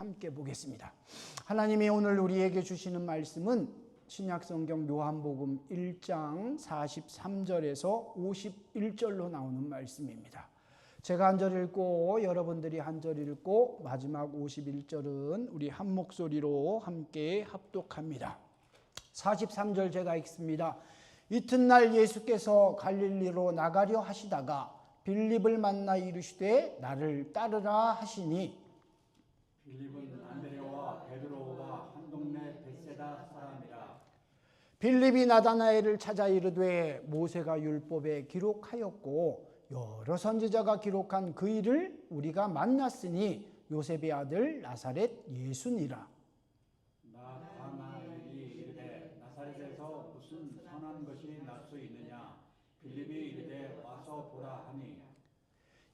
함께 보겠습니다. 하나님이 오늘 우리에게 주시는 말씀은 신약성경 요한복음 1장 43절에서 51절로 나오는 말씀입니다. 제가 한 절 읽고 여러분들이 한 절 읽고 마지막 51절은 우리 한 목소리로 함께 합독합니다. 43절 제가 읽습니다. 이튿날 예수께서 갈릴리로 나가려 하시다가 빌립을 만나 이르시되 나를 따르라 하시니 빌립은 안드레와 베드로와 한 동네 벳세다 사람이라. 빌립이 나다나엘을 찾아 이르되 모세가 율법에 기록하였고 여러 선지자가 기록한 그 일을 우리가 만났으니 요셉의 아들 나사렛 예수니라. 나다나엘이 이르되 나사렛에서 무슨 선한 것이 날 수 있느냐. 빌립이 이르되 와서 보라 하니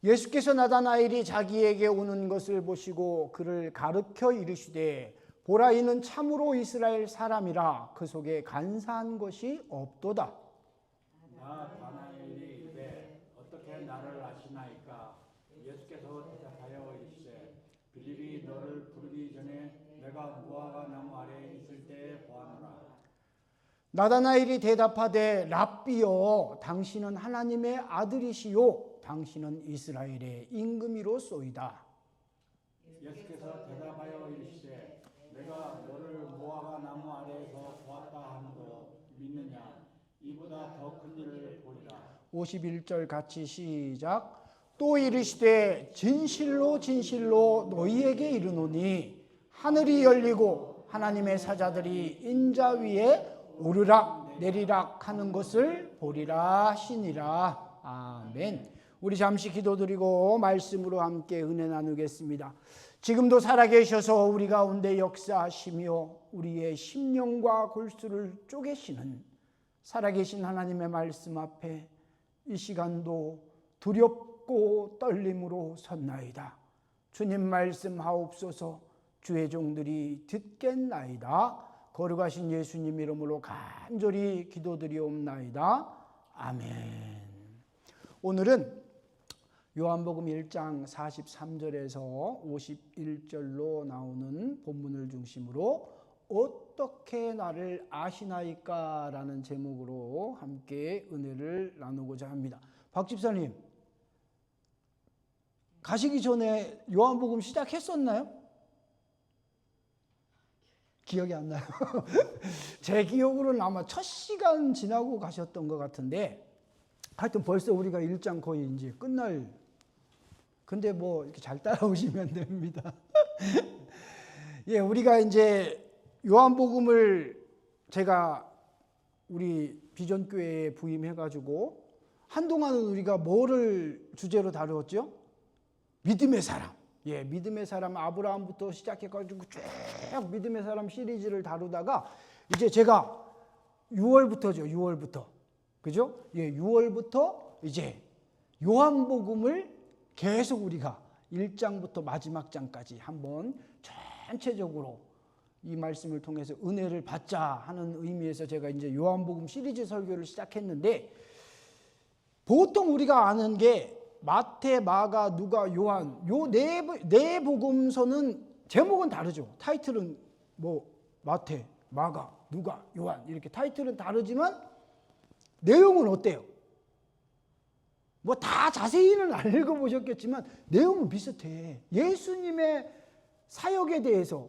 예수께서 나다나엘이 자기에게 오는 것을 보시고 그를 가르쳐 이르시되 보라 이는 참으로 이스라엘 사람이라 그 속에 간사한 것이 없도다. 나다나엘이 이르되 어떻게 나를 아시나이까. 예수께서 대답하여 이르시되 빌립이 너를 부르기 전에 내가 무화과 나무 아래에 있을 때에 보았노라. 나다나엘이 대답하되 랍비여 당신은 하나님의 아들이시요 당신은 이스라엘의 임금이로소이다. 예수께서 대답하여 이르시되 내가 너를 무화과 나무 아래에서 보았다 함도 믿느냐. 이보다 더 큰 일을 보리라. 51절 같이 시작. 또 이르시되 진실로 진실로 너희에게 이르노니 하늘이 열리고 하나님의 사자들이 인자 위에 오르락 내리락 하는 것을 보리라 하시니라. 아멘. 우리 잠시 기도드리고 말씀으로 함께 은혜 나누겠습니다. 지금도 살아계셔서 우리 가운데 역사하시며 우리의 심령과 골수를 쪼개시는 살아계신 하나님의 말씀 앞에 이 시간도 두렵고 떨림으로 섰나이다. 주님 말씀하옵소서. 주의 종들이 듣겠나이다. 거룩하신 예수님 이름으로 간절히 기도드리옵나이다. 아멘. 오늘은 요한복음 1장 43절에서 51절로 나오는 본문을 중심으로 어떻게 나를 아시나이까 라는 제목으로 함께 은혜를 나누고자 합니다. 박 집사님, 가시기 전에 요한복음 시작했었나요? 기억이 안 나요. 제 기억으로는 아마 첫 시간 지나고 가셨던 것 같은데 하여튼 벌써 우리가 1장 거의 이제 끝날, 근데 뭐 이렇게 잘 따라오시면 됩니다. 예, 우리가 이제 요한복음을 제가 우리 비전교회에 부임해가지고 한동안은 우리가 뭐를 주제로 다루었죠? 믿음의 사람. 예, 믿음의 사람 아브라함부터 시작해가지고 쭉 믿음의 사람 시리즈를 다루다가 이제 제가 6월부터죠. 6월부터. 그죠? 예, 6월부터 이제 요한복음을 계속 우리가 1장부터 마지막 장까지 한번 전체적으로 이 말씀을 통해서 은혜를 받자 하는 의미에서 제가 이제 요한복음 시리즈 설교를 시작했는데 보통 우리가 아는 게 마태, 마가, 누가, 요한 요 네 복음서는 제목은 다르죠. 타이틀은 뭐 마태, 마가, 누가, 요한 이렇게 타이틀은 다르지만 내용은 어때요? 뭐 다 자세히는 안 읽어보셨겠지만 내용은 비슷해. 예수님의 사역에 대해서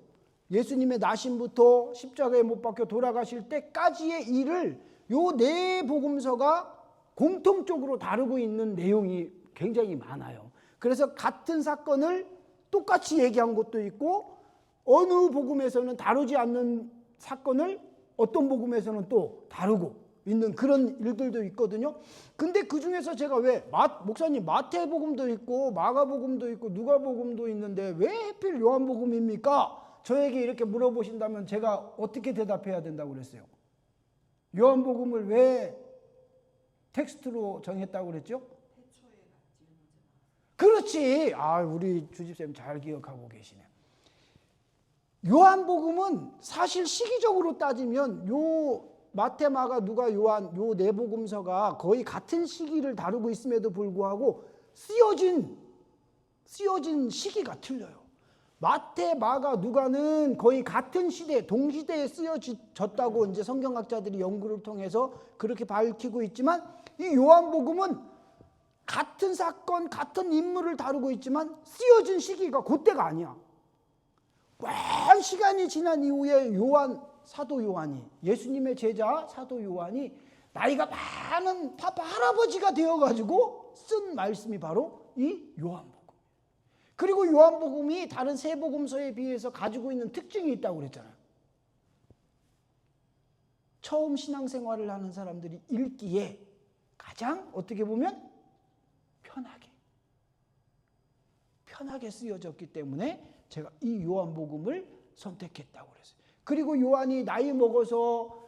예수님의 나심부터 십자가에 못 박혀 돌아가실 때까지의 일을 요 네 복음서가 공통적으로 다루고 있는 내용이 굉장히 많아요. 그래서 같은 사건을 똑같이 얘기한 것도 있고 어느 복음에서는 다루지 않는 사건을 어떤 복음에서는 또 다루고 있는 그런 일들도 있거든요. 근데 그 중에서 제가 왜 목사님 마태복음도 있고 마가복음도 있고 누가복음도 있는데 왜 하필 요한복음입니까? 저에게 이렇게 물어보신다면 제가 어떻게 대답해야 된다고 그랬어요? 요한복음을 왜 텍스트로 정했다고 그랬죠? 그렇지. 아, 우리 주집사님 잘 기억하고 계시네. 요한복음은 사실 시기적으로 따지면 요 마태, 마가, 누가, 요한 요 네 복음서가 거의 같은 시기를 다루고 있음에도 불구하고 쓰여진 시기가 틀려요. 마태, 마가, 누가는 거의 같은 시대, 동시대에 쓰여졌다고 이제 성경학자들이 연구를 통해서 그렇게 밝히고 있지만, 이 요한복음은 같은 사건, 같은 인물을 다루고 있지만 쓰여진 시기가 그때가 아니야. 꽤 시간이 지난 이후에 사도 요한이, 예수님의 제자 사도 요한이 나이가 많은 파파 할아버지가 되어가지고 쓴 말씀이 바로 이 요한복음. 그리고 요한복음이 다른 세 복음서에 비해서 가지고 있는 특징이 있다고 그랬잖아요. 처음 신앙생활을 하는 사람들이 읽기에 가장 어떻게 보면 편하게 쓰여졌기 때문에 제가 이 요한복음을 선택했다고 그랬어요. 그리고 요한이 나이 먹어서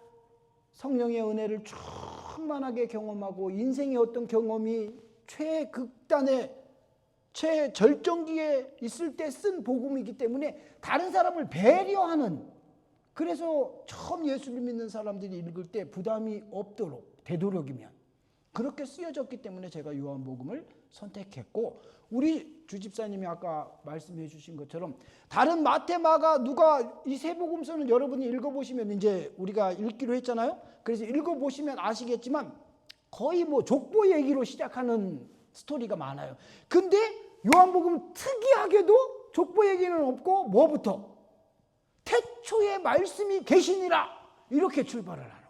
성령의 은혜를 충만하게 경험하고 인생의 어떤 경험이 최극단의 최절정기에 있을 때 쓴 복음이기 때문에 다른 사람을 배려하는, 그래서 처음 예수를 믿는 사람들이 읽을 때 부담이 없도록 되도록이면 그렇게 쓰여졌기 때문에 제가 요한복음을 선택했고, 우리 주집사님이 아까 말씀해 주신 것처럼 다른 마태, 마가, 누가 이 세 복음서는 여러분이 읽어보시면 이제 우리가 읽기로 했잖아요. 그래서 읽어보시면 아시겠지만 거의 뭐 족보 얘기로 시작하는 스토리가 많아요. 근데 요한복음 특이하게도 족보 얘기는 없고 뭐부터? 태초에 말씀이 계시니라, 이렇게 출발을 하는 거예요.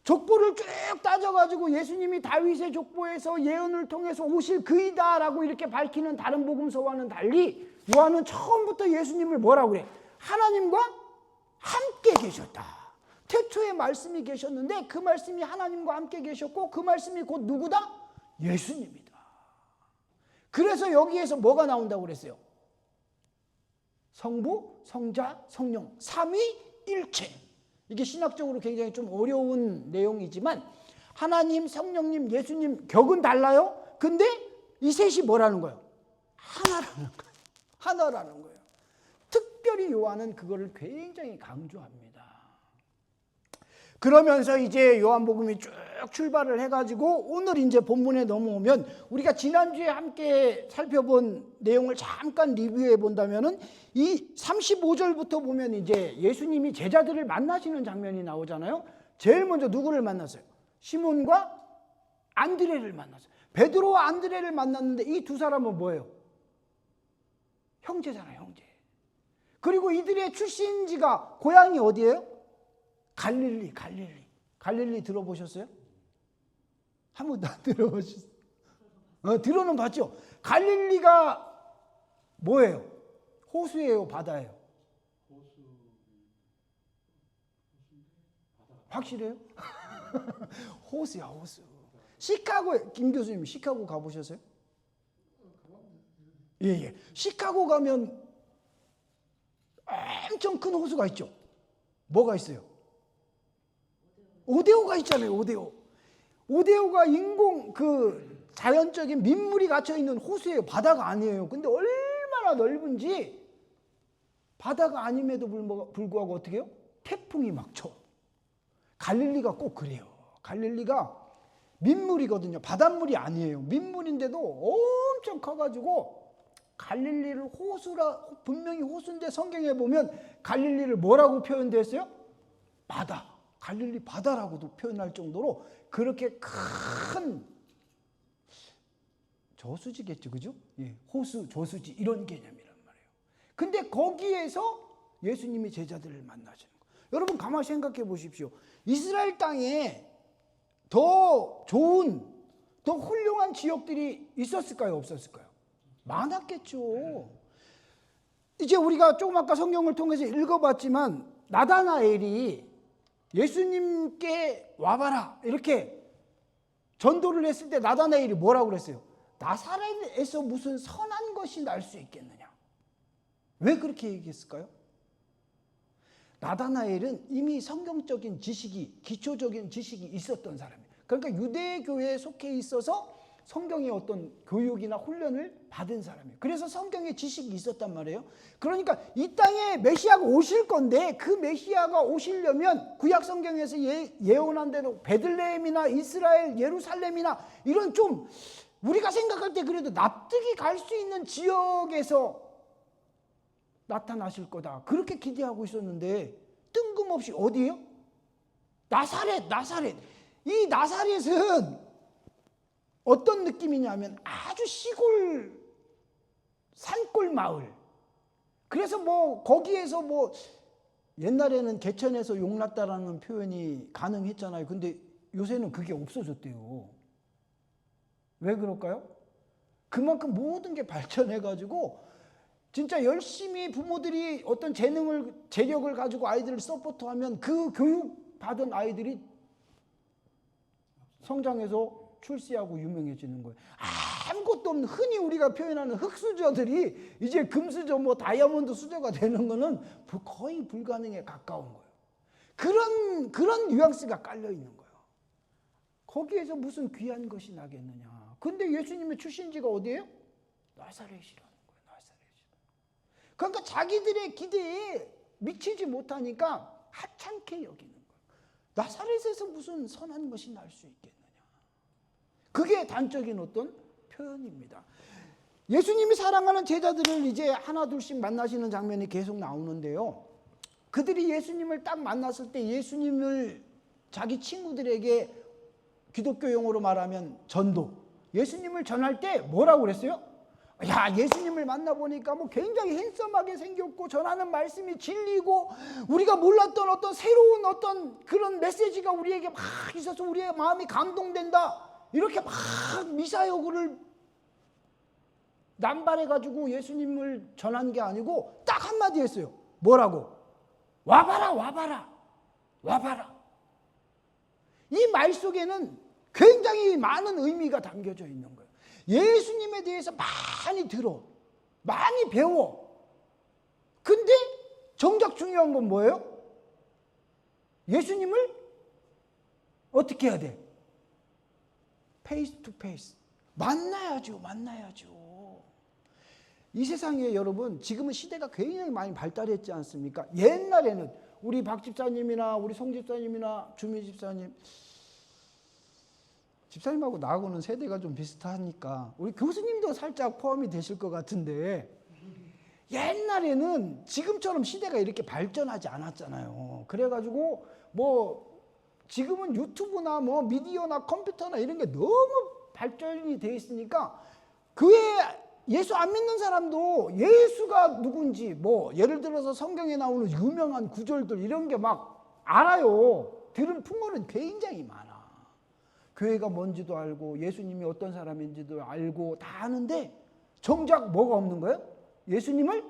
족보를 쭉 따져가지고 예수님이 다윗의 족보에서 예언을 통해서 오실 그이다라고 이렇게 밝히는 다른 복음서와는 달리 요한은 처음부터 예수님을 뭐라고 그래? 하나님과 함께 계셨다. 태초에 말씀이 계셨는데 그 말씀이 하나님과 함께 계셨고 그 말씀이 곧 누구다? 예수님이다. 그래서 여기에서 뭐가 나온다고 그랬어요? 성부, 성자, 성령, 삼위일체. 이게 신학적으로 굉장히 좀 어려운 내용이지만 하나님, 성령님, 예수님 격은 달라요. 근데 이 셋이 뭐라는 거예요? 하나라는 거예요. 특별히 요한은 그거를 굉장히 강조합니다. 그러면서 이제 요한복음이 쭉 출발을 해가지고 오늘 이제 본문에 넘어오면 우리가 지난주에 함께 살펴본 내용을 잠깐 리뷰해 본다면은 이 35절부터 보면 이제 예수님이 제자들을 만나시는 장면이 나오잖아요. 제일 먼저 누구를 만났어요? 시몬과 안드레를 만났어요. 베드로와 안드레를 만났는데 이 두 사람은 뭐예요? 형제잖아요, 형제. 그리고 이들의 출신지가 고향이 어디예요? 갈릴리 들어보셨어요? 한 번도 안 들어보셨어요? 들어는 봤죠? 갈릴리가 뭐예요? 호수예요, 바다예요? 확실해요? 호수야, 호수. 시카고, 김 교수님 시카고 가보셨어요? 예. 시카고 가면 엄청 큰 호수가 있죠? 뭐가 있어요? 오데오가 있잖아요, 오데오. 오데오가 인공 자연적인 민물이 갇혀 있는 호수예요. 바다가 아니에요. 근데 얼마나 넓은지 바다가 아님에도 불구하고 어떻게 해요? 태풍이 막 쳐. 갈릴리가 꼭 그래요. 갈릴리가 민물이거든요. 바닷물이 아니에요. 민물인데도 엄청 커가지고 갈릴리를 분명히 호수인데 성경에 보면 갈릴리를 뭐라고 표현됐어요? 바다. 갈릴리 바다라고도 표현할 정도로 그렇게 큰 저수지겠죠, 그죠? 예, 호수, 저수지 이런 개념이란 말이에요. 근데 거기에서 예수님이 제자들을 만나시는 거예요. 여러분 가만히 생각해 보십시오. 이스라엘 땅에 더 좋은, 더 훌륭한 지역들이 있었을까요, 없었을까요? 많았겠죠. 이제 우리가 조금 아까 성경을 통해서 읽어봤지만 나다나엘이 예수님께 와봐라 이렇게 전도를 했을 때 나다나엘이 뭐라고 그랬어요? 나사렛에서 무슨 선한 것이 날 수 있겠느냐? 왜 그렇게 얘기했을까요? 나다나엘은 이미 성경적인 지식이, 기초적인 지식이 있었던 사람이에요. 그러니까 유대교회에 속해 있어서 성경의 어떤 교육이나 훈련을 받은 사람이에요. 그래서 성경에 지식이 있었단 말이에요. 그러니까 이 땅에 메시아가 오실 건데 그 메시아가 오시려면 구약 성경에서 예언한 대로 베들레헴이나 이스라엘, 예루살렘이나 이런 좀 우리가 생각할 때 그래도 납득이 갈 수 있는 지역에서 나타나실 거다. 그렇게 기대하고 있었는데 뜬금없이 어디예요? 나사렛. 이 나사렛은 어떤 느낌이냐면 아주 시골 산골 마을. 그래서 뭐 거기에서 뭐 옛날에는 개천에서 용났다라는 표현이 가능했잖아요. 근데 요새는 그게 없어졌대요. 왜 그럴까요? 그만큼 모든 게 발전해가지고 진짜 열심히 부모들이 어떤 재력을 가지고 아이들을 서포트하면 그 교육받은 아이들이 성장해서 출세하고 유명해지는 거예요. 아무것도 없는 흔히 우리가 표현하는 흙수저들이 이제 금수저 뭐 다이아몬드 수저가 되는 거는 거의 불가능에 가까운 거예요. 그런 뉘앙스가 깔려 있는 거예요. 거기에서 무슨 귀한 것이 나겠느냐. 근데 예수님의 출신지가 어디예요? 나사렛이라는 거예요. 나사렛. 그러니까 자기들의 기대에 미치지 못하니까 하찮게 여기는 거예요. 나사렛에서 무슨 선한 것이 날 수 있겠느냐. 그게 단적인 어떤 표현입니다. 예수님이 사랑하는 제자들을 이제 하나 둘씩 만나시는 장면이 계속 나오는데요. 그들이 예수님을 딱 만났을 때 예수님을 자기 친구들에게 기독교 용어로 말하면 전도. 예수님을 전할 때 뭐라고 그랬어요? 야, 예수님을 만나보니까 뭐 굉장히 핸섬하게 생겼고 전하는 말씀이 진리고 우리가 몰랐던 어떤 새로운 어떤 그런 메시지가 우리에게 막 있어서 우리의 마음이 감동된다. 이렇게 막 미사여구를 남발해가지고 예수님을 전한 게 아니고 딱 한마디 했어요. 뭐라고? 와봐라. 이 말 속에는 굉장히 많은 의미가 담겨져 있는 거예요. 예수님에 대해서 많이 들어. 많이 배워. 근데 정작 중요한 건 뭐예요? 예수님을 어떻게 해야 돼? 페이스 투 페이스. 만나야죠. 이 세상에 여러분 지금은 시대가 굉장히 많이 발달했지 않습니까? 옛날에는 우리 박 집사님이나 우리 송 집사님이나 주미 집사님하고 나하고는 세대가 좀 비슷하니까 우리 교수님도 살짝 포함이 되실 것 같은데 옛날에는 지금처럼 시대가 이렇게 발전하지 않았잖아요. 그래가지고 뭐 지금은 유튜브나 뭐 미디어나 컴퓨터나 이런 게 너무 발전이 돼 있으니까 그에 예수 안 믿는 사람도 예수가 누군지 뭐 예를 들어서 성경에 나오는 유명한 구절들 이런 게 막 알아요. 들은 풍월은 굉장히 많아. 교회가 뭔지도 알고 예수님이 어떤 사람인지도 알고 다 아는데 정작 뭐가 없는 거예요? 예수님을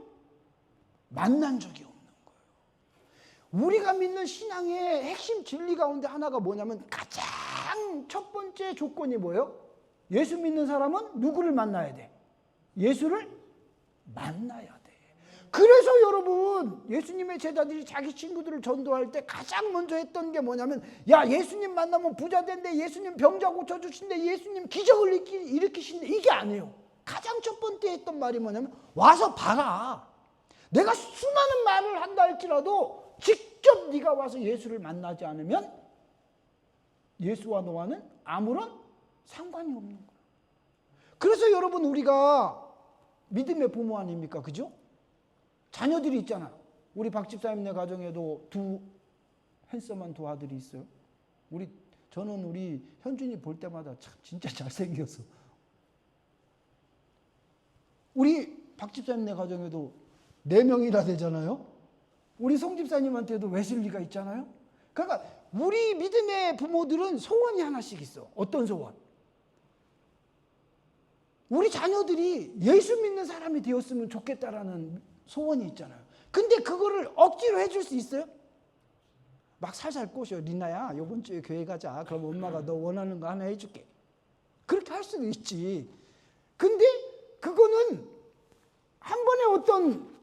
만난 적이 없는 거예요. 우리가 믿는 신앙의 핵심 진리 가운데 하나가 뭐냐면 가장 첫 번째 조건이 뭐예요? 예수 믿는 사람은 누구를 만나야 돼? 예수를 만나야 돼. 그래서 여러분 예수님의 제자들이 자기 친구들을 전도할 때 가장 먼저 했던 게 뭐냐면 야, 예수님 만나면 부자 된대, 예수님 병자 고쳐주신대, 예수님 기적을 일으키신대, 이게 아니에요. 가장 첫 번째 했던 말이 뭐냐면 와서 봐라. 내가 수많은 말을 한다 할지라도 직접 네가 와서 예수를 만나지 않으면 예수와 너와는 아무런 상관이 없는 거예요. 그래서 여러분 우리가 믿음의 부모 아닙니까? 그죠? 자녀들이 있잖아요. 우리 박 집사님네 가정에도 핸섬한 두 아들이 있어요. 저는 우리 현준이 볼 때마다 참 진짜 잘생겼어. 우리 박 집사님네 가정에도 4명이나 되잖아요. 우리 송 집사님한테도 웨슬리가 있잖아요. 그러니까 우리 믿음의 부모들은 소원이 하나씩 있어. 어떤 소원? 우리 자녀들이 예수 믿는 사람이 되었으면 좋겠다라는 소원이 있잖아요. 근데 그거를 억지로 해줄 수 있어요? 막 살살 꼬셔. 리나야, 이번 주에 교회 가자. 그럼 엄마가 너 원하는 거 하나 해줄게. 그렇게 할 수도 있지. 근데 그거는 한 번에 어떤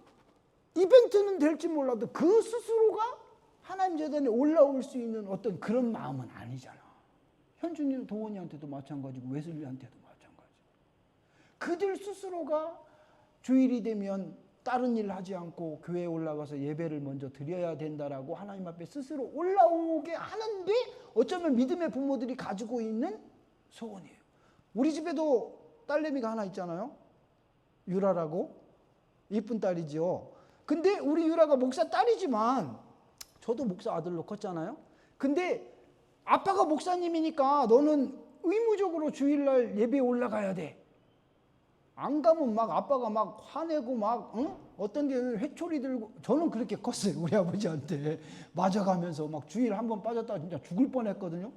이벤트는 될지 몰라도 그 스스로가 하나님 재단에 올라올 수 있는 어떤 그런 마음은 아니잖아. 현준이 도원이한테도 마찬가지고 웨슬리한테도 마찬가지. 그들 스스로가 주일이 되면 다른 일 하지 않고 교회에 올라가서 예배를 먼저 드려야 된다라고 하나님 앞에 스스로 올라오게 하는데 어쩌면 믿음의 부모들이 가지고 있는 소원이에요. 우리 집에도 딸내미가 하나 있잖아요. 유라라고. 이쁜 딸이죠. 근데 우리 유라가 목사 딸이지만 저도 목사 아들로 컸잖아요. 근데 아빠가 목사님이니까 너는 의무적으로 주일날 예배에 올라가야 돼. 안 가면 막 아빠가 막 화내고 막 어떤 데는 회초리 들고, 저는 그렇게 컸어요. 우리 아버지한테 맞아가면서 막 주일 한 번 빠졌다가 진짜 죽을 뻔했거든요.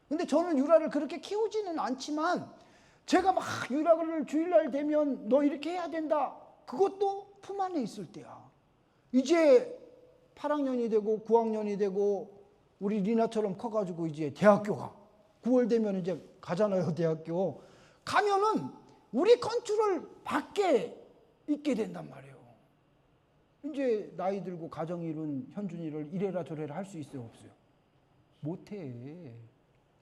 근데 저는 유라를 그렇게 키우지는 않지만 제가 막 유라를 주일날 되면 너 이렇게 해야 된다, 그것도 품 안에 있을 때야. 이제 8학년이 되고 9학년이 되고 우리 리나처럼 커가지고 이제 대학교가 9월 되면 이제 가잖아요. 대학교 가면은 우리 컨트롤 밖에 있게 된단 말이에요. 이제 나이 들고 가정 이룬 현준이를 이래라 저래라 할 수 있어요, 없어요? 못해.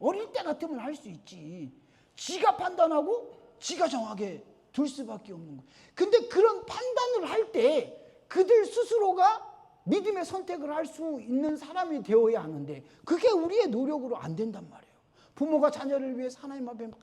어릴 때 같으면 할 수 있지. 지가 판단하고 지가 정하게 둘 수밖에 없는 거예요. 근데 그런 판단을 할 때 그들 스스로가 믿음의 선택을 할 수 있는 사람이 되어야 하는데 그게 우리의 노력으로 안 된단 말이에요. 부모가 자녀를 위해서 하나님 앞에 막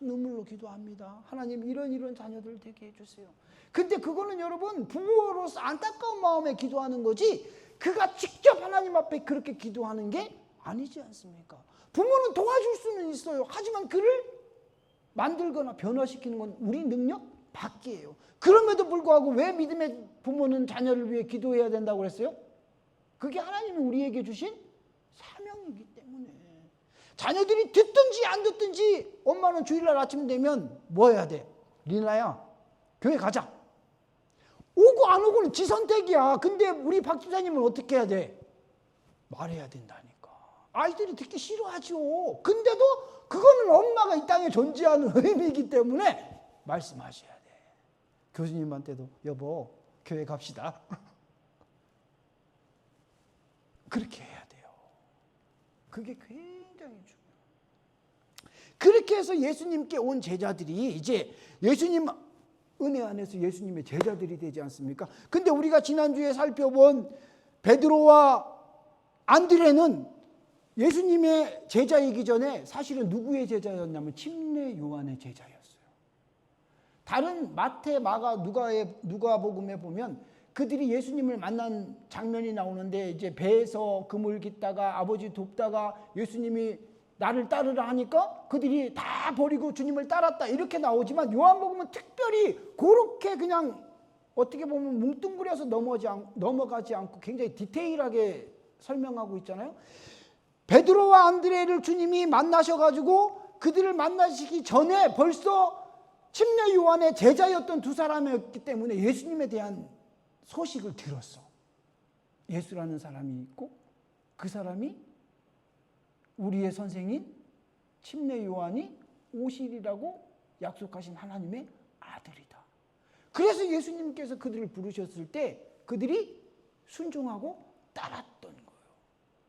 눈물로 기도합니다. 하나님 이런 자녀들 되게 해주세요. 근데 그거는 여러분 부모로서 안타까운 마음에 기도하는 거지 그가 직접 하나님 앞에 그렇게 기도하는 게 아니지 않습니까? 부모는 도와줄 수는 있어요. 하지만 그를 만들거나 변화시키는 건 우리 능력 밖이에요. 그럼에도 불구하고 왜 믿음의 부모는 자녀를 위해 기도해야 된다고 그랬어요? 그게 하나님이 우리에게 주신 사명이기 때문에. 자녀들이 듣든지 안 듣든지 엄마는 주일날 아침 되면 뭐 해야 돼? 리나야 교회 가자. 오고 안 오고는 지 선택이야. 근데 우리 박 집사님은 어떻게 해야 돼? 말해야 된다니까. 아이들이 듣기 싫어하죠. 근데도 그거는 엄마가 이 땅에 존재하는 의미이기 때문에 말씀하셔야 돼. 교수님한테도 여보 교회 갑시다. 그렇게 해야 돼요. 그게 굉장히 중요해요. 그렇게 해서 예수님께 온 제자들이 이제 예수님 은혜 안에서 예수님의 제자들이 되지 않습니까? 근데 우리가 지난주에 살펴본 베드로와 안드레는 예수님의 제자이기 전에 사실은 누구의 제자였냐면 침례 요한의 제자였어요. 다른 마태, 마가, 누가복음에 보면 그들이 예수님을 만난 장면이 나오는데 이제 배에서 그물 깃다가 아버지 돕다가 예수님이 나를 따르라 하니까 그들이 다 버리고 주님을 따랐다 이렇게 나오지만 요한복음은 특별히 그렇게 그냥 어떻게 보면 뭉뚱그려서 넘어가지 않고 굉장히 디테일하게 설명하고 있잖아요. 베드로와 안드레를 주님이 만나셔가지고 그들을 만나시기 전에 벌써 침례 요한의 제자였던 두 사람이었기 때문에 예수님에 대한 소식을 들었어. 예수라는 사람이 있고 그 사람이 우리의 선생인 침례 요한이 오시리라고 약속하신 하나님의 아들이다. 그래서 예수님께서 그들을 부르셨을 때 그들이 순종하고 따랐던 거예요.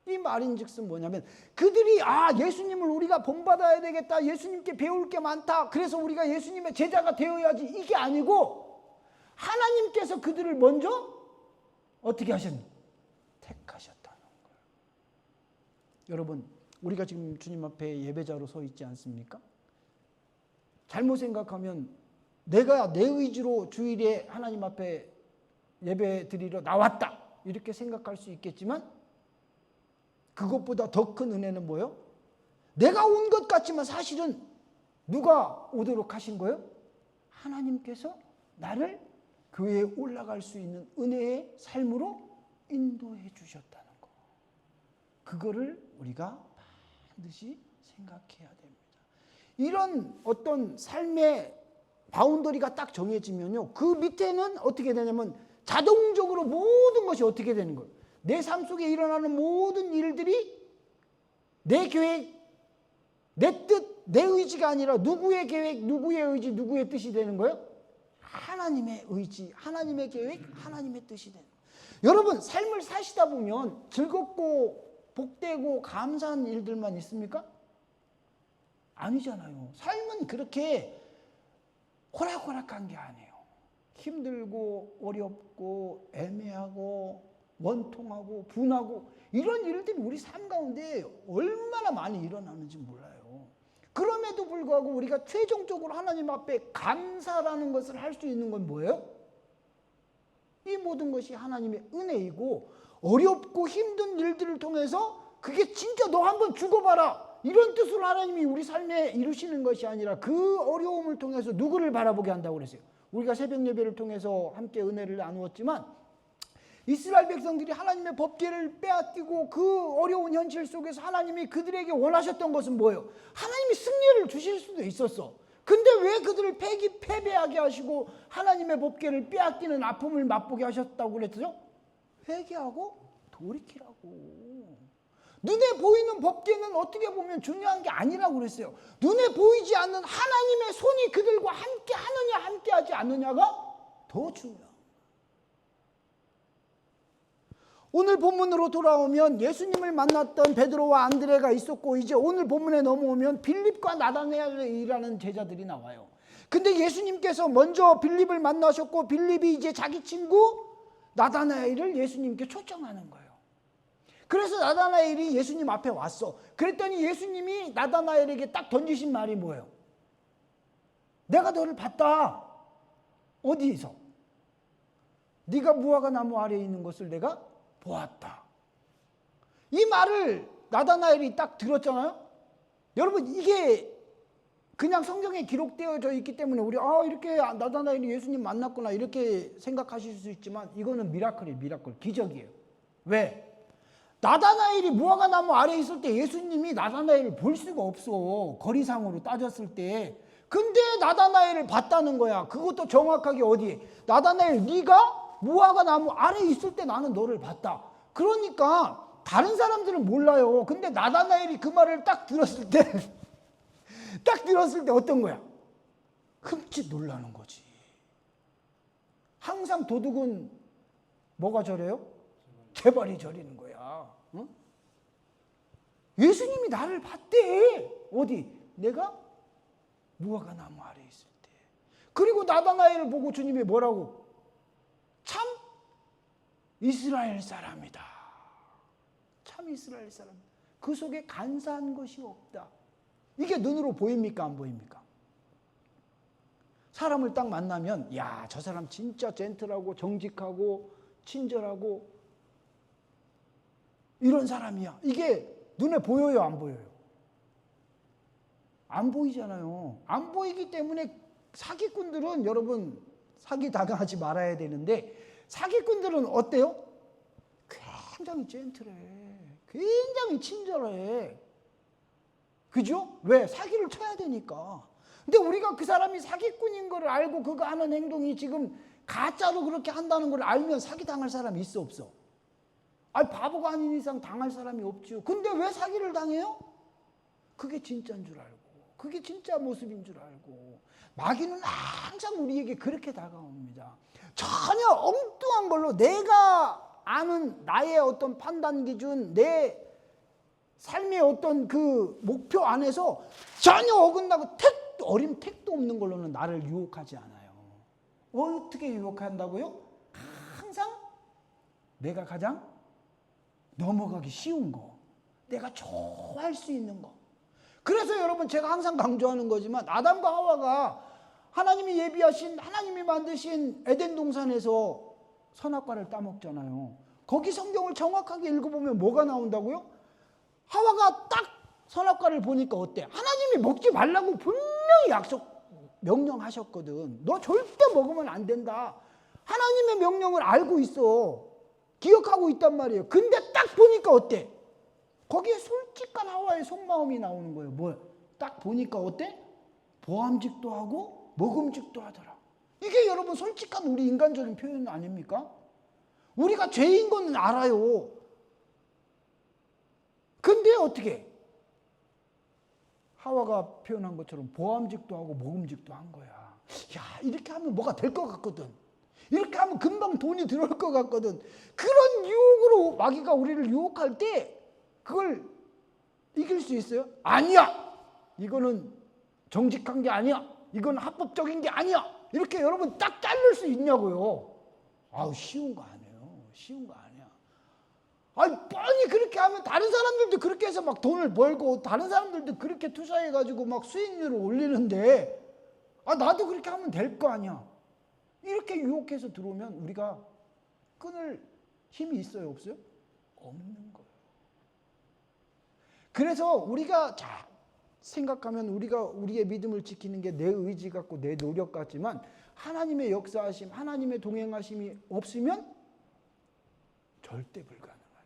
이 말인즉슨 뭐냐면 그들이 예수님을 우리가 본받아야 되겠다. 예수님께 배울 게 많다. 그래서 우리가 예수님의 제자가 되어야지. 이게 아니고 하나님께서 그들을 먼저 어떻게 하셨니? 택하셨다는 거예요. 여러분 우리가 지금 주님 앞에 예배자로 서 있지 않습니까? 잘못 생각하면 내가 내 의지로 주일에 하나님 앞에 예배 드리러 나왔다 이렇게 생각할 수 있겠지만 그것보다 더 큰 은혜는 뭐예요? 내가 온 것 같지만 사실은 누가 오도록 하신 거예요? 하나님께서 나를 교회에 올라갈 수 있는 은혜의 삶으로 인도해 주셨다는 거. 그거를 우리가 반드시 생각해야 됩니다. 이런 어떤 삶의 바운더리가 딱 정해지면요. 그 밑에는 어떻게 되냐면 자동적으로 모든 것이 어떻게 되는 거예요? 내 삶 속에 일어나는 모든 일들이 내 계획, 내 뜻, 내 의지가 아니라 누구의 계획, 누구의 의지, 누구의 뜻이 되는 거예요? 하나님의 의지, 하나님의 계획, 하나님의 뜻이 되는 거예요. 여러분 삶을 사시다 보면 즐겁고 복되고 감사한 일들만 있습니까? 아니잖아요. 삶은 그렇게 호락호락한 게 아니에요. 힘들고 어렵고 애매하고 원통하고 분하고 이런 일들이 우리 삶 가운데 얼마나 많이 일어나는지 몰라요. 그럼에도 불구하고 우리가 최종적으로 하나님 앞에 감사라는 것을 할 수 있는 건 뭐예요? 이 모든 것이 하나님의 은혜이고 어렵고 힘든 일들을 통해서 그게 진짜 너 한번 죽어봐라 이런 뜻으로 하나님이 우리 삶에 이루시는 것이 아니라 그 어려움을 통해서 누구를 바라보게 한다고 그랬어요. 우리가 새벽 예배를 통해서 함께 은혜를 나누었지만 이스라엘 백성들이 하나님의 법궤를 빼앗기고 그 어려운 현실 속에서 하나님이 그들에게 원하셨던 것은 뭐예요? 하나님이 승리를 주실 수도 있었어. 근데 왜 그들을 패배하게 하시고 하나님의 법궤를 빼앗기는 아픔을 맛보게 하셨다고 그랬죠? 회개하고 돌이키라고. 눈에 보이는 법궤는 어떻게 보면 중요한 게 아니라고 그랬어요. 눈에 보이지 않는 하나님의 손이 그들과 함께 하느냐 함께 하지 않느냐가 더 중요해요. 오늘 본문으로 돌아오면 예수님을 만났던 베드로와 안드레가 있었고 이제 오늘 본문에 넘어오면 빌립과 나다나엘이라는 제자들이 나와요. 근데 예수님께서 먼저 빌립을 만나셨고 빌립이 이제 자기 친구 나다나엘을 예수님께 초청하는 거예요. 그래서 나다나엘이 예수님 앞에 왔어. 그랬더니 예수님이 나다나엘에게 딱 던지신 말이 뭐예요? 내가 너를 봤다. 어디서? 네가 무화과 나무 아래에 있는 것을 내가 보았다. 이 말을 나다나엘이 딱 들었잖아요. 여러분 이게 그냥 성경에 기록되어져 있기 때문에 우리 이렇게 나다나엘이 예수님 만났구나 이렇게 생각하실 수 있지만 이거는 미라클이에요. 미라클. 기적이에요. 왜? 나다나엘이 무화과 나무 아래에 있을 때 예수님이 나다나엘을 볼 수가 없어. 거리상으로 따졌을 때. 근데 나다나엘을 봤다는 거야. 그것도 정확하게 어디에? 나다나엘 네가 무화과 나무 아래에 있을 때 나는 너를 봤다. 그러니까 다른 사람들은 몰라요. 근데 나다나엘이 그 말을 딱 들었을 때 어떤 거야? 흠칫 놀라는 거지. 항상 도둑은 뭐가 저래요? 재발이 저리는 거야. 응? 예수님이 나를 봤대. 어디? 내가 무화과 나무 아래에 있을 때. 그리고 나다나엘을 보고 주님이 뭐라고? 참 이스라엘 사람이다. 참 이스라엘 사람. 그 속에 간사한 것이 없다. 이게 눈으로 보입니까? 안 보입니까? 사람을 딱 만나면 야, 저 사람 진짜 젠틀하고 정직하고 친절하고 이런 사람이야. 이게 눈에 보여요? 안 보여요? 안 보이잖아요. 안 보이기 때문에 사기꾼들은 여러분 사기 당하지 말아야 되는데 사기꾼들은 어때요? 굉장히 젠틀해. 굉장히 친절해. 그죠? 왜? 사기를 쳐야 되니까. 근데 우리가 그 사람이 사기꾼인 걸 알고 그가 하는 행동이 지금 가짜로 그렇게 한다는 걸 알면 사기당할 사람이 있어 없어? 바보가 아닌 이상 당할 사람이 없죠. 근데 왜 사기를 당해요? 그게 진짜인 줄 알고 그게 진짜 모습인 줄 알고 마귀는 항상 우리에게 그렇게 다가옵니다. 전혀 엉뚱한 걸로 내가 아는 나의 어떤 판단 기준, 내 삶의 어떤 그 목표 안에서 전혀 어긋나고 어림 택도 없는 걸로는 나를 유혹하지 않아요. 어떻게 유혹한다고요? 항상 내가 가장 넘어가기 쉬운 거, 내가 좋아할 수 있는 거. 그래서 여러분 제가 항상 강조하는 거지만 아담과 하와가 하나님이 예비하신, 하나님이 만드신 에덴 동산에서 선악과를 따먹잖아요. 거기 성경을 정확하게 읽어보면 뭐가 나온다고요? 하와가 딱 선악과를 보니까 어때? 하나님이 먹지 말라고 분명히 명령하셨거든. 너 절대 먹으면 안 된다. 하나님의 명령을 알고 있어. 기억하고 있단 말이에요. 근데 딱 보니까 어때? 거기에 솔직한 하와의 속마음이 나오는 거예요. 뭐? 딱 보니까 어때? 보암직도 하고 먹음직도 하더라. 이게 여러분 솔직한 우리 인간적인 표현 아닙니까? 우리가 죄인 건 알아요. 근데 어떻게? 하와가 표현한 것처럼 보암직도 하고 먹음직도 한 거야. 야, 이렇게 하면 뭐가 될 것 같거든. 이렇게 하면 금방 돈이 들어올 것 같거든. 그런 유혹으로 마귀가 우리를 유혹할 때 그걸 이길 수 있어요? 아니야. 이거는 정직한 게 아니야. 이건 합법적인 게 아니야. 이렇게 여러분 딱 자를 수 있냐고요. 쉬운 거 아니에요. 쉬운 거 아니야. 뻔히 그렇게 하면 다른 사람들도 그렇게 해서 막 돈을 벌고 다른 사람들도 그렇게 투자해가지고 막 수익률을 올리는데 나도 그렇게 하면 될 거 아니야. 이렇게 유혹해서 들어오면 우리가 끊을 힘이 있어요, 없어요? 없는 거예요. 그래서 우리가 생각하면 우리가 우리의 믿음을 지키는 게 내 의지 같고 내 노력 같지만 하나님의 역사하심, 하나님의 동행하심이 없으면 절대 불가능합니다.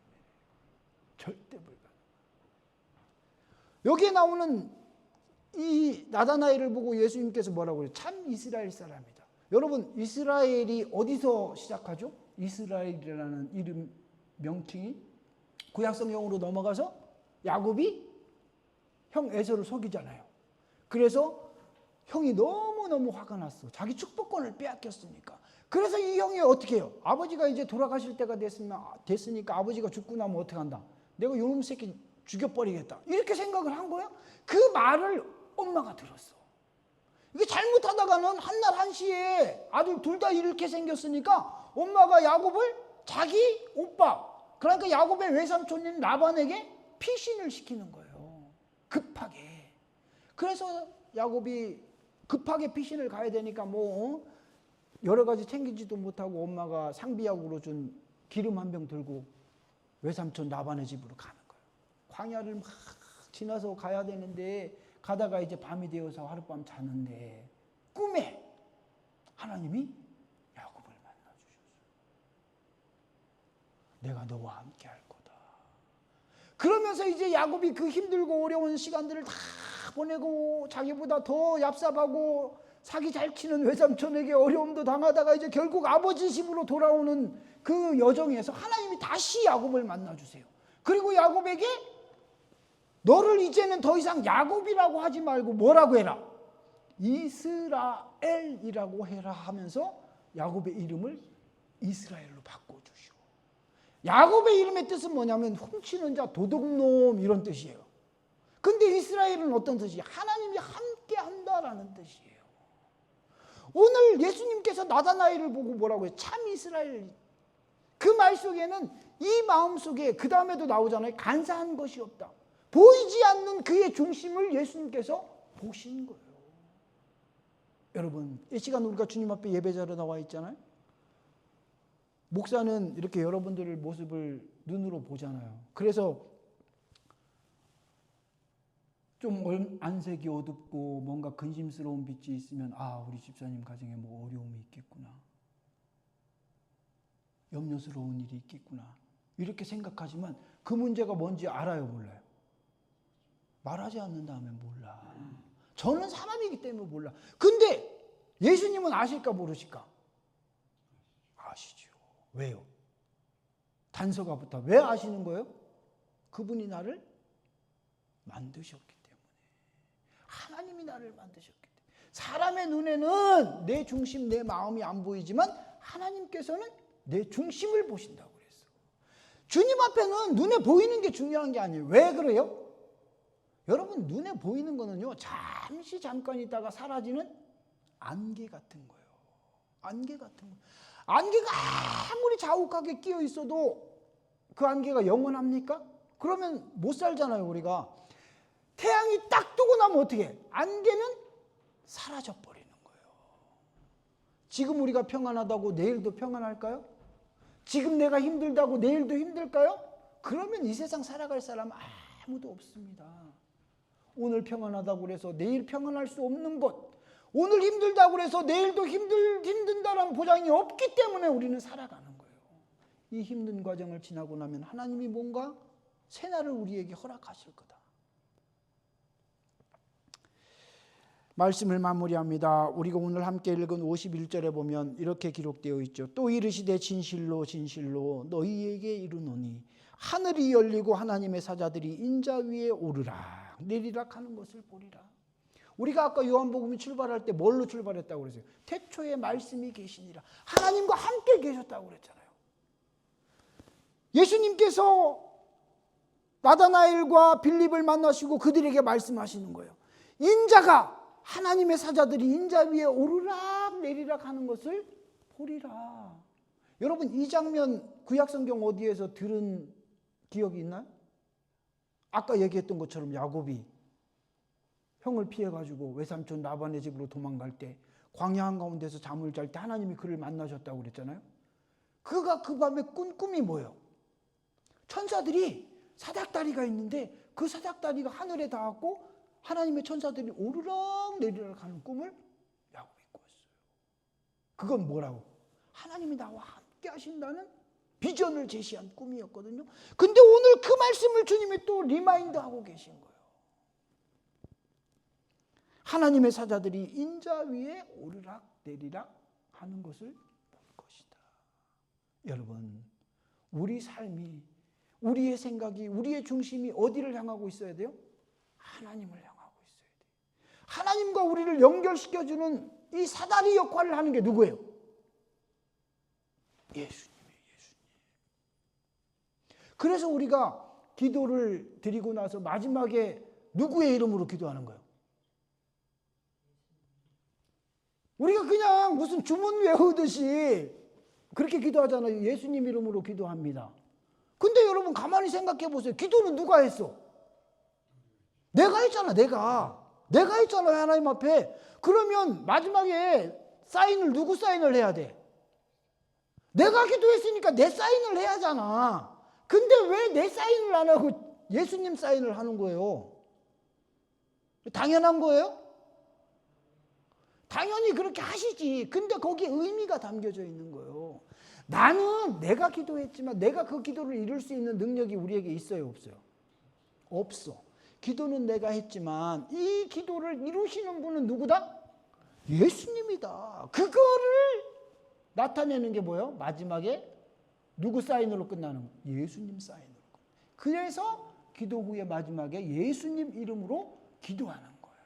절대 불가능. 여기에 나오는 이 나다나엘을 보고 예수님께서 뭐라고 그래요? 참 이스라엘 사람이다. 여러분, 이스라엘이 어디서 시작하죠? 이스라엘이라는 이름 명칭이 구약성경으로 넘어가서 야곱이 형 에서를 속이잖아요. 그래서 형이 너무너무 화가 났어. 자기 축복권을 빼앗겼으니까. 그래서 이 형이 어떻게 해요? 아버지가 이제 돌아가실 때가 됐으니까 아버지가 죽고 나면 어떻게 한다? 내가 요놈 새끼 죽여버리겠다. 이렇게 생각을 한 거야. 그 말을 엄마가 들었어. 이게 잘못하다가는 한날 한시에 아들 둘 다 이렇게 생겼으니까 엄마가 야곱을 자기 오빠, 그러니까 야곱의 외삼촌인 라반에게 피신을 시키는 거예요. 급하게. 그래서 야곱이 급하게 피신을 가야 되니까 뭐 여러 가지 챙기지도 못하고 엄마가 상비약으로 준 기름 한 병 들고 외삼촌 라반의 집으로 가는 거예요. 광야를 막 지나서 가야 되는데 가다가 이제 밤이 되어서 하룻밤 자는데 꿈에 하나님이 야곱을 만나 주셨어요. 내가 너와 함께 할 거다. 그러면서 이제 야곱이 그 힘들고 어려운 시간들을 다 보내고 자기보다 더 얍삽하고 사기 잘 치는 외삼촌에게 어려움도 당하다가 이제 결국 아버지 집으로 돌아오는 그 여정에서 하나님이 다시 야곱을 만나 주세요. 그리고 야곱에게 너를 이제는 더 이상 야곱이라고 하지 말고 뭐라고 해라? 이스라엘이라고 해라 하면서 야곱의 이름을 이스라엘로 바꿔주시오. 야곱의 이름의 뜻은 뭐냐면 훔치는 자, 도둑놈 이런 뜻이에요. 근데 이스라엘은 어떤 뜻이에요? 하나님이 함께 한다라는 뜻이에요. 오늘 예수님께서 나다나엘을 보고 뭐라고 해요? 참 이스라엘. 그 말 속에는 이 마음 속에 그 다음에도 나오잖아요. 간사한 것이 없다. 보이지 않는 그의 중심을 예수님께서 보신 거예요. 여러분, 이 시간 우리가 주님 앞에 예배자로 나와 있잖아요. 목사는 이렇게 여러분들의 모습을 눈으로 보잖아요. 그래서 좀 안색이 어둡고 뭔가 근심스러운 빛이 있으면 우리 집사님 가정에 뭐 어려움이 있겠구나. 염려스러운 일이 있겠구나. 이렇게 생각하지만 그 문제가 뭔지 알아요, 몰라요? 말하지 않는다 하면 몰라. 저는 사람이기 때문에 몰라. 근데 예수님은 아실까 모르실까? 아시죠. 왜요? 단서가부터 왜 아시는 거예요? 그분이 나를 만드셨기 때문에. 하나님이 나를 만드셨기 때문에. 사람의 눈에는 내 중심, 내 마음이 안 보이지만 하나님께서는 내 중심을 보신다고 그랬어. 주님 앞에는 눈에 보이는 게 중요한 게 아니에요. 왜 그래요? 여러분, 눈에 보이는 거는요, 잠깐 있다가 사라지는 안개 같은 거예요. 안개 같은 거. 안개가 아무리 자욱하게 끼어 있어도 그 안개가 영원합니까? 그러면 못 살잖아요, 우리가. 태양이 딱 뜨고 나면 어떻게 해? 안개는 사라져 버리는 거예요. 지금 우리가 평안하다고 내일도 평안할까요? 지금 내가 힘들다고 내일도 힘들까요? 그러면 이 세상 살아갈 사람 아무도 없습니다. 오늘 평안하다고 그래서 내일 평안할 수 없는 것, 오늘 힘들다고 그래서 내일도 힘든다는 보장이 없기 때문에 우리는 살아가는 거예요. 이 힘든 과정을 지나고 나면 하나님이 뭔가 새날을 우리에게 허락하실 거다. 말씀을 마무리합니다. 우리가 오늘 함께 읽은 51절에 보면 이렇게 기록되어 있죠. 또 이르시되 진실로 진실로 너희에게 이르노니 하늘이 열리고 하나님의 사자들이 인자 위에 오르락 내리락 하는 것을 보리라. 우리가 아까 요한복음이 출발할 때 뭘로 출발했다고 그랬어요? 태초에 말씀이 계시니라. 하나님과 함께 계셨다고 그랬잖아요. 예수님께서 나다나엘과 빌립을 만나시고 그들에게 말씀하시는 거예요. 인자가 하나님의 사자들이 인자 위에 오르락 내리락 하는 것을 보리라. 여러분, 이 장면 구약성경 어디에서 들은 기억이 있나요? 아까 얘기했던 것처럼 야곱이 형을 피해가지고 외삼촌 라반의 집으로 도망갈 때 광야 한가운데서 잠을 잘 때 하나님이 그를 만나셨다고 그랬잖아요. 그가 그 밤에 꾼 꿈이 뭐예요? 천사들이 사닥다리가 있는데 그 사닥다리가 하늘에 닿았고 하나님의 천사들이 오르락 내리락 하는 꿈을 야곱이 꿨어요. 그건 뭐라고? 하나님이 나와 함께 하신다는 비전을 제시한 꿈이었거든요. 근데 오늘 그 말씀을 주님이 또 리마인드하고 계신 거예요. 하나님의 사자들이 인자 위에 오르락 내리락 하는 것을 볼 것이다. 여러분, 우리 삶이, 우리의 생각이, 우리의 중심이 어디를 향하고 있어야 돼요? 하나님을 향하고 있어야 돼요. 하나님과 우리를 연결시켜주는 이 사다리 역할을 하는 게 누구예요? 예수님이에요. 예수님. 그래서 우리가 기도를 드리고 나서 마지막에 누구의 이름으로 기도하는 거예요? 우리가 그냥 무슨 주문 외우듯이 그렇게 기도하잖아요. 예수님 이름으로 기도합니다. 근데 여러분 가만히 생각해 보세요. 기도는 누가 했어? 내가 했잖아. 내가 했잖아요. 하나님 앞에. 그러면 마지막에 사인을 누구 사인을 해야 돼? 내가 기도했으니까 내 사인을 해야 하잖아. 근데 왜 내 사인을 안 하고 예수님 사인을 하는 거예요? 당연한 거예요? 당연히 그렇게 하시지. 근데 거기에 의미가 담겨져 있는 거예요. 나는 내가 기도했지만 내가 그 기도를 이룰 수 있는 능력이 우리에게 있어요, 없어요? 없어. 기도는 내가 했지만 이 기도를 이루시는 분은 누구다? 예수님이다. 그거를 나타내는 게 뭐예요? 마지막에 누구 사인으로 끝나는 거예요? 예수님 사인으로. 그래서 기도 후에 마지막에 예수님 이름으로 기도하는 거예요.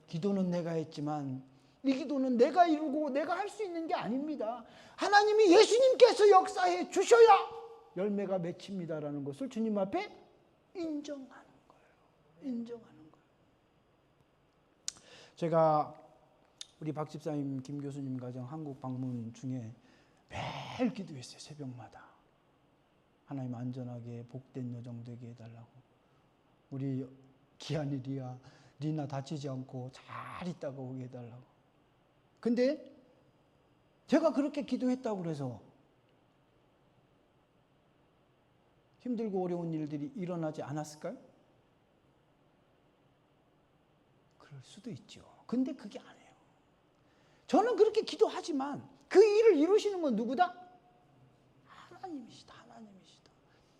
기도는 내가 했지만 이 기도는 내가 이루고 내가 할 수 있는 게 아닙니다. 하나님이 예수님께서 역사해 주셔야 열매가 맺힙니다라는 것을 주님 앞에 인정하는 거예요. 인정하는 거예요. 제가 우리 박 집사님, 김 교수님 가정 한국 방문 중에 매일 기도했어요. 새벽마다. 하나님 안전하게 복된 여정 되게 해달라고. 우리 기한이 리나 다치지 않고 잘 있다가 오게 해달라고. 근데 제가 그렇게 기도했다고 그래서 힘들고 어려운 일들이 일어나지 않았을까요? 그럴 수도 있죠. 근데 그게 아니에요. 저는 그렇게 기도하지만 그 일을 이루시는 건 누구다? 하나님이시다. 하나님이시다.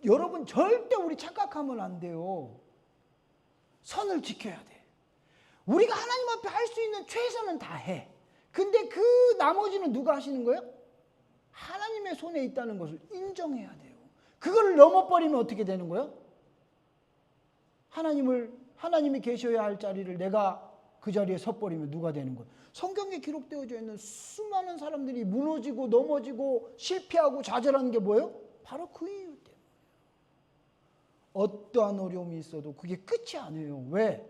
여러분 절대 우리 착각하면 안 돼요. 선을 지켜야 돼. 우리가 하나님 앞에 할 수 있는 최선은 다 해. 근데 그 나머지는 누가 하시는 거예요? 하나님의 손에 있다는 것을 인정해야 돼요. 그걸 넘어버리면 어떻게 되는 거예요? 하나님이 계셔야 할 자리를 내가 그 자리에 섰버리면 누가 되는 거예요? 성경에 기록되어져 있는 수많은 사람들이 무너지고 넘어지고 실패하고 좌절하는 게 뭐예요? 바로 그 이유 때문에. 어떠한 어려움이 있어도 그게 끝이 아니에요. 왜?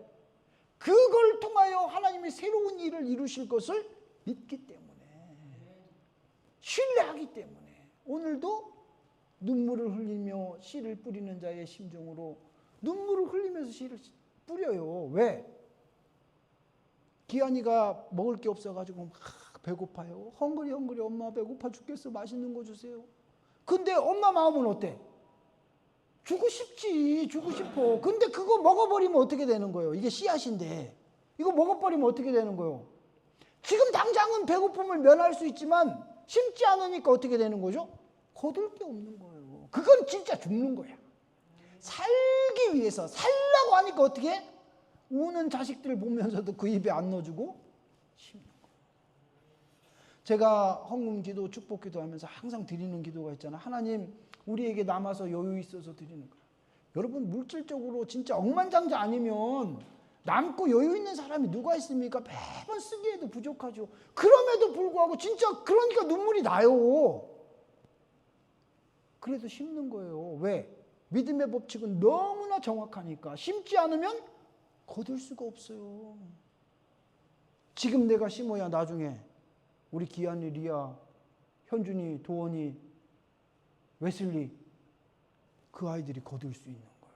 그걸 통하여 하나님이 새로운 일을 이루실 것을 믿기 때문에, 신뢰하기 때문에 오늘도 눈물을 흘리며 씨를 뿌리는 자의 심정으로 눈물을 흘리면서 씨를 뿌려요. 왜? 기한이가 먹을 게 없어가지고 막 배고파요. 헝그리 엄마 배고파 죽겠어. 맛있는 거 주세요. 근데 엄마 마음은 어때? 주고 싶지. 주고 싶어. 근데 그거 먹어버리면 어떻게 되는 거예요? 이게 씨앗인데 이거 먹어버리면 어떻게 되는 거예요? 지금 당장은 배고픔을 면할 수 있지만 심지 않으니까 어떻게 되는 거죠? 거둘 게 없는 거예요. 그건 진짜 죽는 거야. 살기 위해서 살라고 하니까 어떻게 해? 우는 자식들 보면서도 그 입에 안 넣어주고 심는 거예요. 제가 헌금 기도, 축복 기도 하면서 항상 드리는 기도가 있잖아요. 하나님 우리에게 남아서 여유 있어서 드리는 거예요. 여러분 물질적으로 진짜 억만장자 아니면 남고 여유 있는 사람이 누가 있습니까? 매번 쓰기에도 부족하죠. 그럼에도 불구하고 진짜 그러니까 눈물이 나요. 그래도 심는 거예요. 왜? 믿음의 법칙은 너무나 정확하니까 심지 않으면 거둘 수가 없어요. 지금 내가 심어야 나중에 우리 기한이, 리아, 현준이, 도원이, 웨슬리 그 아이들이 거둘 수 있는 거예요.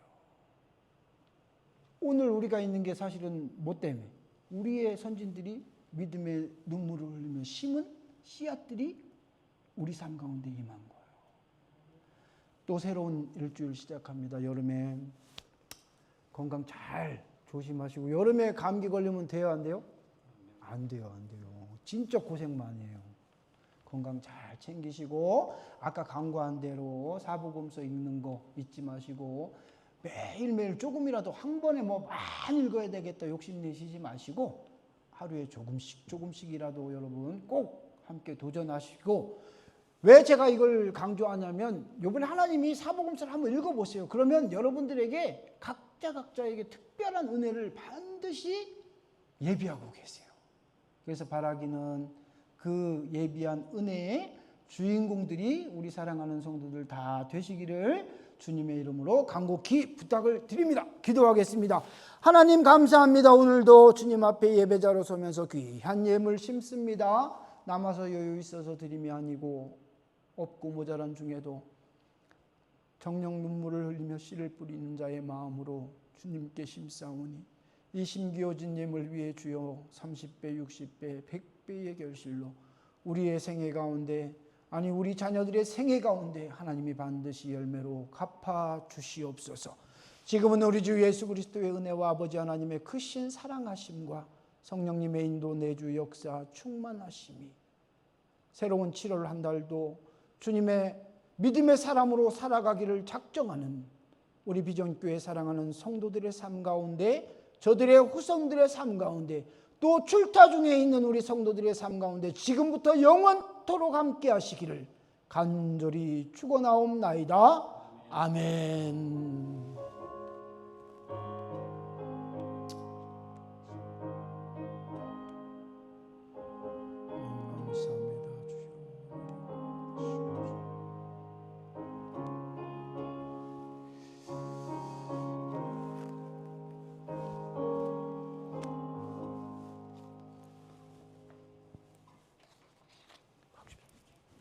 오늘 우리가 있는 게 사실은 뭐 때문에? 우리의 선진들이 믿음의 눈물을 흘리며 심은 씨앗들이 우리 삶 가운데 임한 거예요. 또 새로운 일주일 시작합니다. 여름에 건강 잘 조심하시고, 여름에 감기 걸리면 돼요, 안 돼요? 안 돼요, 안 돼요. 진짜 고생 많이 해요. 건강 잘 챙기시고, 아까 강구한 대로 사복음서 읽는 거 잊지 마시고, 매일매일 조금이라도 한 번에 뭐 많이 읽어야 되겠다 욕심내시지 마시고, 하루에 조금씩이라도 여러분 꼭 함께 도전하시고, 왜 제가 이걸 강조하냐면, 이번에 하나님이 사복음서를 한번 읽어보세요. 그러면 여러분들에게 각자에게 특별한 은혜를 반드시 예비하고 계세요. 그래서 바라기는 그 예비한 은혜의 주인공들이 우리 사랑하는 성도들 다 되시기를 주님의 이름으로 간곡히 부탁을 드립니다. 기도하겠습니다. 하나님 감사합니다. 오늘도 주님 앞에 예배자로 서면서 귀한 예물 심습니다. 남아서 여유 있어서 드림이 아니고 없고 모자란 중에도 정녕 눈물을 흘리며 씨를 뿌리는 자의 마음으로 주님께 심사오니 이 심기어진 예물 위에 주여 30배, 60배, 100배의 결실로 우리의 생애 가운데, 아니 우리 자녀들의 생애 가운데 하나님이 반드시 열매로 갚아 주시옵소서. 지금은 우리 주 예수 그리스도의 은혜와 아버지 하나님의 크신 사랑하심과 성령님의 인도 내주 역사 충만하심이 새로운 7월 한 달도 주님의 믿음의 사람으로 살아가기를 작정하는 우리 비전교회 사랑하는 성도들의 삶 가운데, 저들의 후손들의 삶 가운데, 또 출타 중에 있는 우리 성도들의 삶 가운데 지금부터 영원토록 함께 하시기를 간절히 축원하옵나이다. 아멘.